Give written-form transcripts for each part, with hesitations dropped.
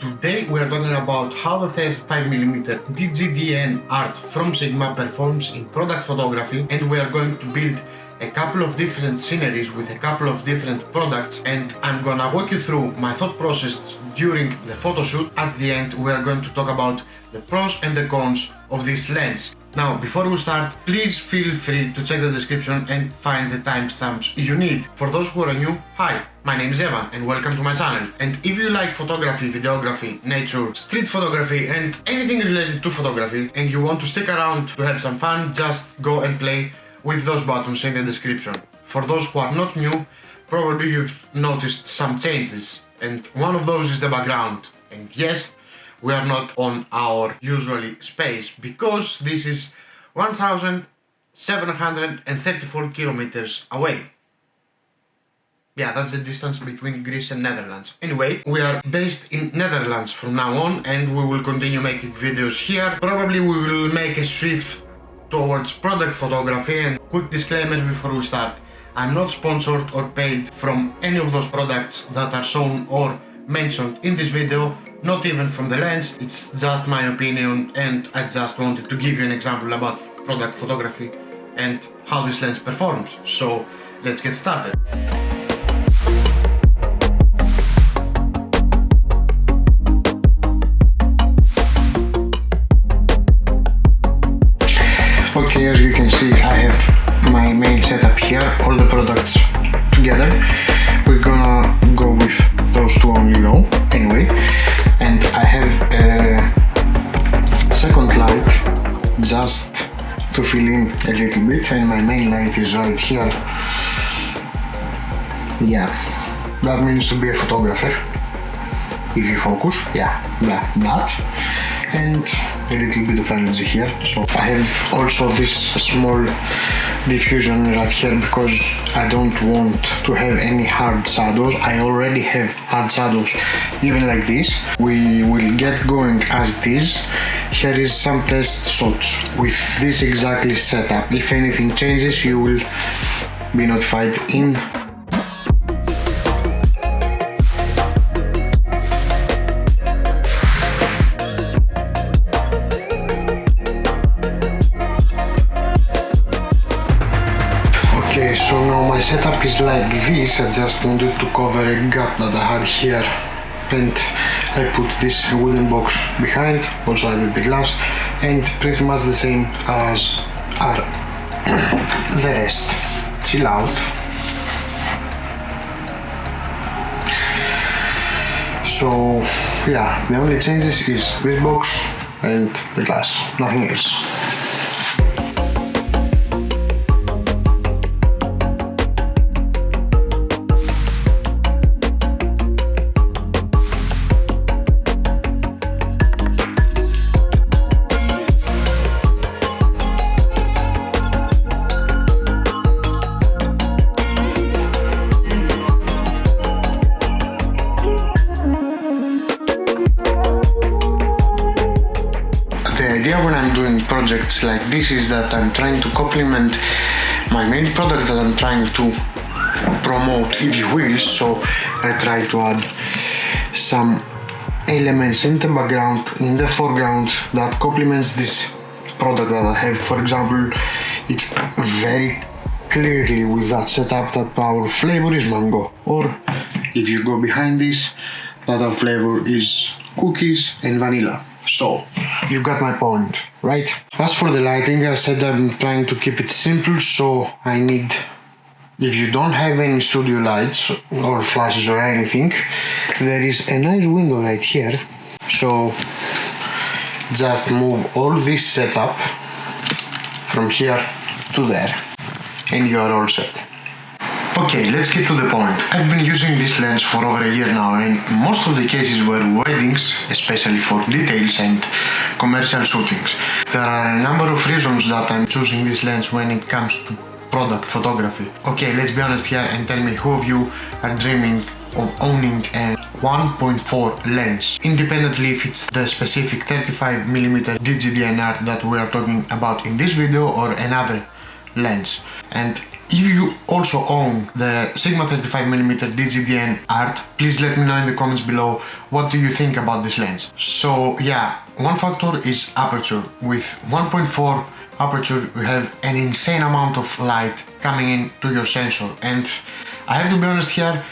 Today we are talking about how the 35mm DGDN art from Sigma performs in product photography, and we are going to build a couple of different sceneries with a couple of different products, and I'm gonna walk you through my thought process during the photo shoot. At the end we are going to talk about the pros and the cons of this lens. Now, before we start, please feel free to check the description and find the timestamps you need. For those who are new, hi, my name is Evan and welcome to my channel. And if you like photography, videography, nature, street photography and anything related to photography, and you want to stick around to have some fun, just go and play with those buttons in the description. For those who are not new, probably you've noticed some changes, and one of those is the background. And yes, we are not on our usual space because this is 1,734 kilometers away. Yeah, that's the distance between Greece and Netherlands. Anyway, we are based in Netherlands from now on, and we will continue making videos here. Probably we will make a shift towards product photography. And quick disclaimer before we start, I'm not sponsored or paid from any of those products that are shown or mentioned in this video, not even from the lens. It's just my opinion, and I just wanted to give you an example about product photography and how this lens performs. So let's get started. Okay, as you can see, I have my main setup here, all the products together. We're gonna go with those two only though, anyway. And I have a second light just to fill in a little bit, and my main light is right here. Yeah, that means to be a photographer. If you focus, yeah, that. And a little bit of energy here. So I have also this small diffusion right here because I don't want to have any hard shadows. I already have hard shadows even like this. We will get going as it is. Here is some test shots with this exactly setup. If anything changes, you will be notified in Okay, so now my setup is like this. I just wanted to cover a gap that I had here, and I put this wooden box behind, also added the glass, and pretty much the same as are the rest. Chill out. So yeah, the only changes is this box and the glass, nothing else. When I'm doing projects like this is that I'm trying to complement my main product that I'm trying to promote, if you will. So I try to add some elements in the background, in the foreground, that complements this product that I have. For example, it's very clearly with that setup that our flavor is mango, or if you go behind this, that our flavor is cookies and vanilla. So, you got my point, right? As for the lighting, I said I'm trying to keep it simple, so I need, if you don't have any studio lights or flashes or anything, there is a nice window right here. So, just move all this setup from here to there, and you are all set. Okay, let's get to the point. I've been using this lens for over a year now, and most of the cases were weddings, especially for details and commercial shootings. There are a number of reasons that I'm choosing this lens when it comes to product photography. Okay, let's be honest here and tell me who of you are dreaming of owning a 1.4 lens, independently if it's the specific 35mm DGDNR that we are talking about in this video or another lens. And If you also own the Sigma 35mm DGDN art, please let me know in the comments below what do you think about this lens. So yeah, one factor is aperture. With 1.4 aperture you have an insane amount of light coming in to your sensor, and I have to be honest here,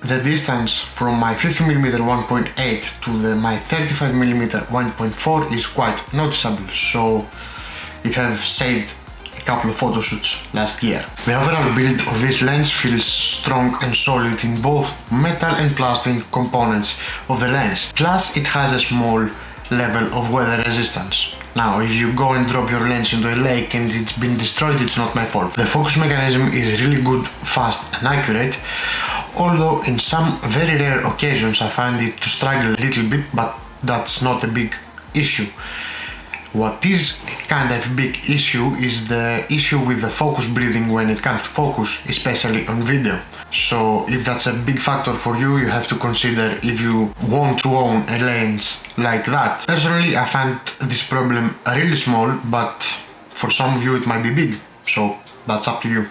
the distance from my 50mm 1.8 to my 35mm 1.4 is quite noticeable, so it has saved a couple of photo shoots last year. The overall build of this lens feels strong and solid in both metal and plastic components of the lens, plus it has a small level of weather resistance. Now, if you go and drop your lens into a lake and it's been destroyed, it's not my fault. The focus mechanism is really good, fast and accurate, although in some very rare occasions I find it to struggle a little bit, but that's not a big issue. What is kind of big issue is the issue with the focus breathing when it comes to focus, especially on video. So if that's a big factor for you, you have to consider if you want to own a lens like that. Personally, I find this problem really small, but for some of you it might be big, so that's up to you.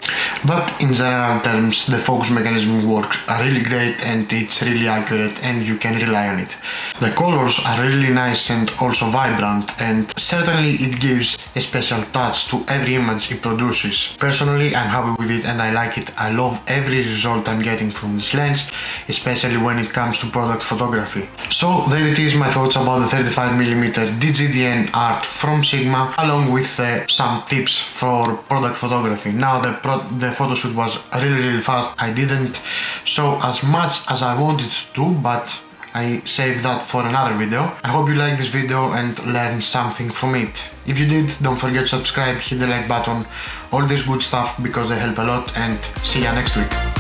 But in general terms, the focus mechanism works really great and it's really accurate and you can rely on it. The colors are really nice and also vibrant, and certainly it gives a special touch to every image it produces. Personally, I'm happy with it and I like it. I love every result I'm getting from this lens, especially when it comes to product photography. So there it is, my thoughts about the 35mm DGDN art from Sigma, along with some tips for product photography. Now the photo shoot was really fast. I didn't show as much as I wanted to, but I saved that for another video. I hope you liked this video and learned something from it. If you did, don't forget to subscribe, hit the like button, all this good stuff because they help a lot, and see ya next week.